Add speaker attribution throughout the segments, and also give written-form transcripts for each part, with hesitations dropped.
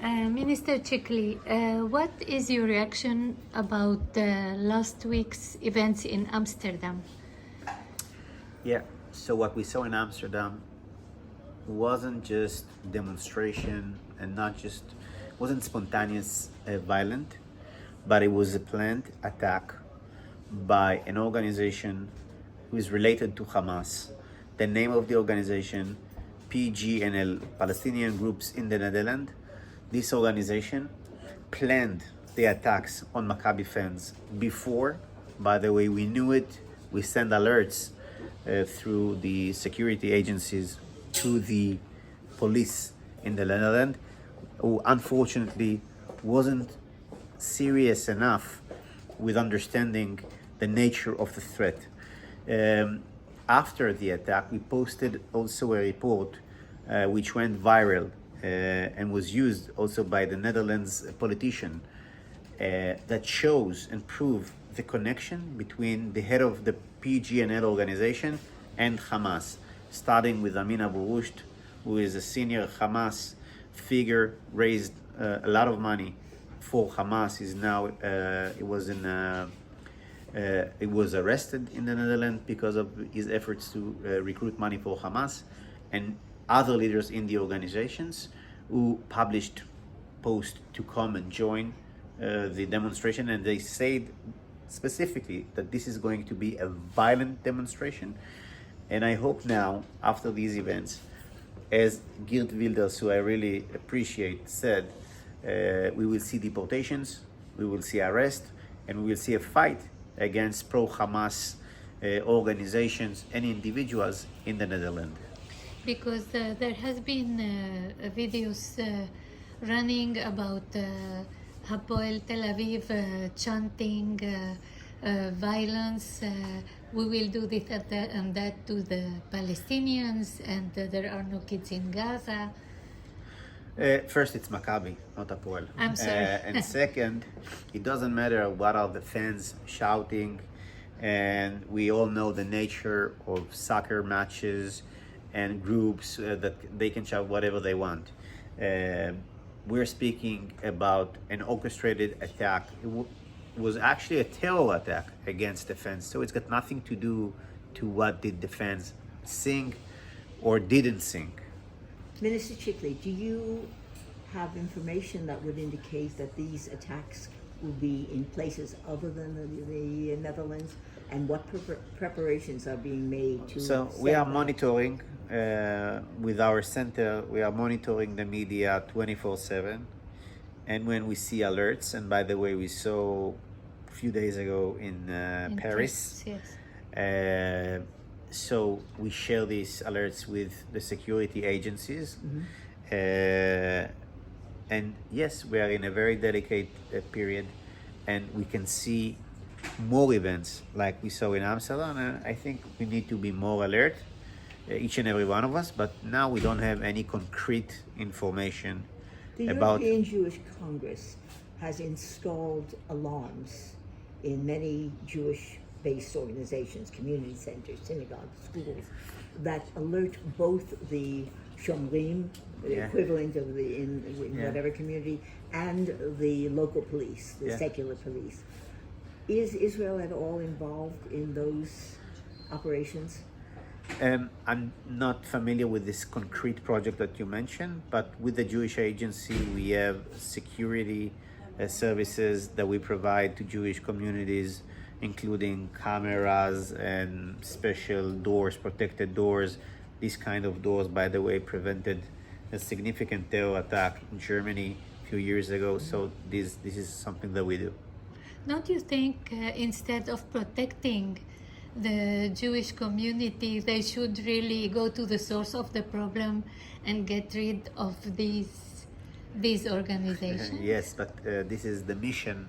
Speaker 1: Minister Chikli, what is your reaction about last week's events in Amsterdam?
Speaker 2: Yeah, so what we saw in Amsterdam wasn't just demonstration and wasn't spontaneous, violent, but it was a planned attack by an organization who is related to Hamás. The name of the organization, PGNL, Palestinian Groups in the Netherlands. This organization planned the attacks on Maccabi fans before. By the way, we knew it. We sent alerts through the security agencies to the police in the Netherlands, who unfortunately wasn't serious enough with understanding the nature of the threat. After the attack, we posted also a report which went viral and was used also by the Netherlands politician that shows and proves the connection between the head of the PGNL organization and Hamás, starting with Amin Abu Rushd, who is a senior Hamás figure, raised a lot of money for Hamás. It was arrested in the Netherlands because of his efforts to recruit money for Hamás, and other leaders in the organizations who published posts to come and join the demonstration, and they said specifically that this is going to be a violent demonstration. And I hope now, after these events, as Geert Wilders, who I really appreciate, said, we will see deportations, we will see arrest, and we will see a fight against pro-Hamas organizations and individuals in the Netherlands.
Speaker 1: Because there has been videos running about Hapoel Tel Aviv chanting violence. We will do this and that to the Palestinians, and there are no kids in Gaza.
Speaker 2: First, it's Maccabi, not Hapoel.
Speaker 1: I'm sorry.
Speaker 2: And second, it doesn't matter what are the fans shouting, and we all know the nature of soccer matches and groups that they can shout whatever they want. We're speaking about an orchestrated attack. It was actually a terror attack against the fans, so it's got nothing to do to what did the fans sing or didn't sing.
Speaker 3: Minister Chikli, do you have information that would indicate that these attacks will be in places other than the Netherlands, and what preparations are being made to...
Speaker 2: So we are monitoring with our center, we are monitoring the media 24/7, and when we see alerts, and by the way, we saw a few days ago in Paris,
Speaker 1: Yes.
Speaker 2: So we share these alerts with the security agencies. And yes, we are in a very delicate period, and we can see more events like we saw in Amsterdam, and I think we need to be more alert, each and every one of us, but now we don't have any concrete information about...
Speaker 3: The European Jewish Congress has installed alarms in many Jewish-based organizations, community centers, synagogues, schools, that alert both the Shomrim, the equivalent of in whatever community, and the local police, the secular police. Is Israel at all involved in those operations?
Speaker 2: I'm not familiar with this concrete project that you mentioned, but with the Jewish Agency, we have security services that we provide to Jewish communities, including cameras and special doors, protected doors. These kind of doors, by the way, prevented a significant terror attack in Germany a few years ago. So this is something that we do.
Speaker 1: Don't you think instead of protecting the Jewish community, they should really go to the source of the problem and get rid of these organizations?
Speaker 2: Yes, but this is the mission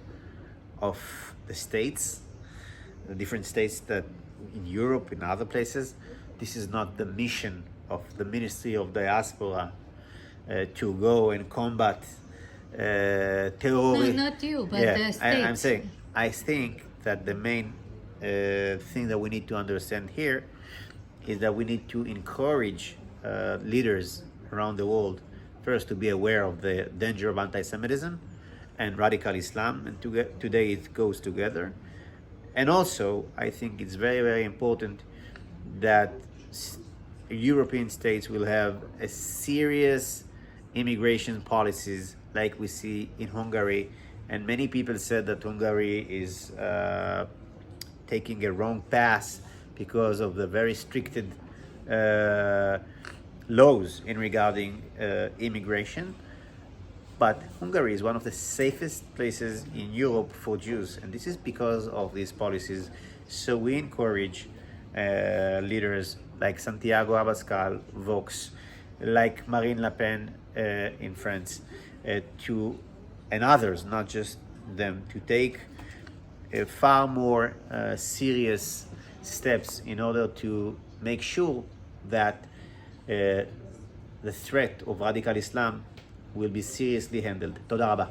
Speaker 2: of the states, the different states that in Europe, in other places. This is not the mission of the Ministry of Diáspora to go and combat terrorism.
Speaker 1: No, not you, but the states.
Speaker 2: I'm saying, I think that the main thing that we need to understand here is that we need to encourage leaders around the world first to be aware of the danger of anti-Semitism and radical Islam, and today it goes together. And also, I think it's very, very important that European states will have a serious immigration policies like we see in Hungary. And many people said that Hungary is taking a wrong path because of the very restricted laws in regarding immigration. But Hungary is one of the safest places in Europe for Jews, and this is because of these policies. So we encourage leaders like Santiago Abascal, Vox, like Marine Le Pen in France, and others, not just them, to take far more serious steps in order to make sure that the threat of radical Islam will be seriously handled. תודה רבה.